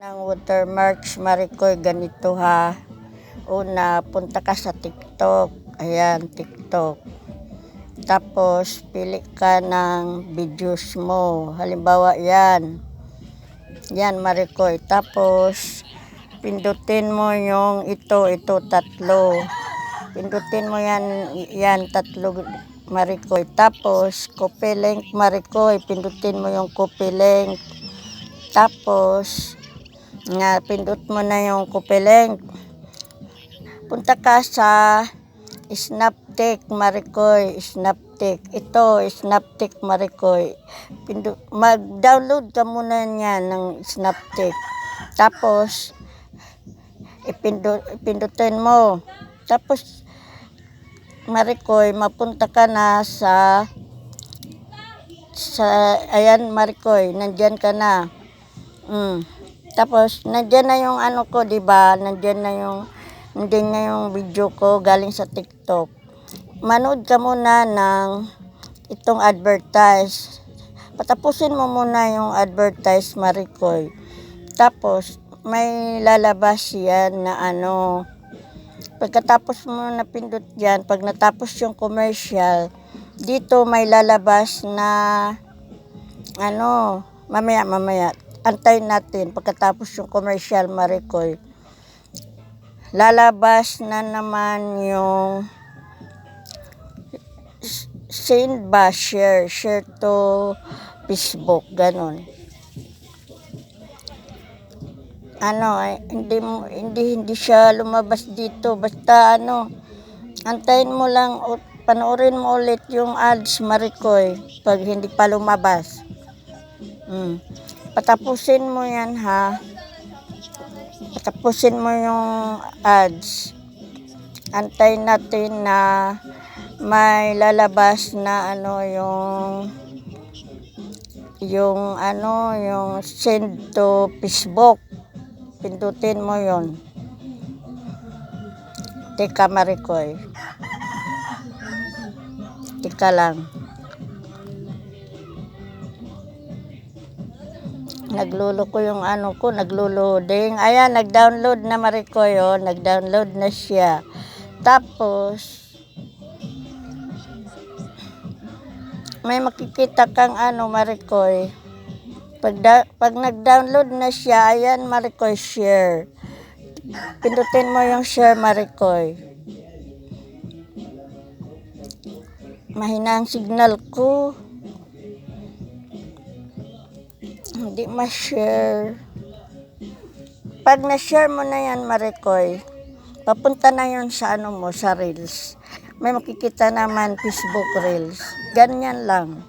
Ng watermarks, Maricoy, ganito ha. Una, punta ka sa TikTok. Ayan, TikTok. Tapos, pili ka ng videos mo. Halimbawa, yan. Yan, Maricoy. Tapos, pindutin mo yung ito, tatlo. Pindutin mo yan, tatlo, Maricoy. Tapos, copy link, Maricoy. Pindutin mo yung copy link. Tapos, pindot mo na yung copy link. Punta ka sa Snaptik, Maricoy. Snaptik. Ito, Snaptik, Maricoy. Mag-download ka muna niyan ng Snaptik. Tapos, ipindutin mo. Tapos, Maricoy, mapunta ka na ayan, Maricoy, nandyan ka na. Tapos, nandyan na yung ano ko, diba? Nandyan na yung video ko galing sa TikTok. Manood ka muna ng itong advertise. Patapusin mo muna yung advertise, Maricoy. Tapos, may lalabas yan na ano. Pagkatapos mo napindot yan, pag natapos yung commercial, dito may lalabas na ano, mamaya. Antayin natin pagkatapos yung commercial, Maricoy. Lalabas na naman yung send ba, share to Facebook, ganon. Ano, hindi siya lumabas dito. Basta antayin mo lang, panoorin mo ulit yung ads, Maricoy, pag hindi pa lumabas. Patapusin mo yan ha. Patapusin mo yung ads. Antayin natin na may lalabas na yung send to Facebook. Pindutin mo yon. Teka, Maricoy. Teka lang. Nagluloko yung nagluloding. Ayan, nag-download na, Maricoy, oh. Nag-download na siya. Tapos, may makikita kang Maricoy. Pag nag-download na siya, ayan, Maricoy, share. Pindutin mo yung share, Maricoy. Mahina ang signal ko. Hindi ma-share. Pag na-share mo na yan, Maricoy, papunta na yun sa sa Reels. May makikita naman Facebook Reels. Ganyan lang.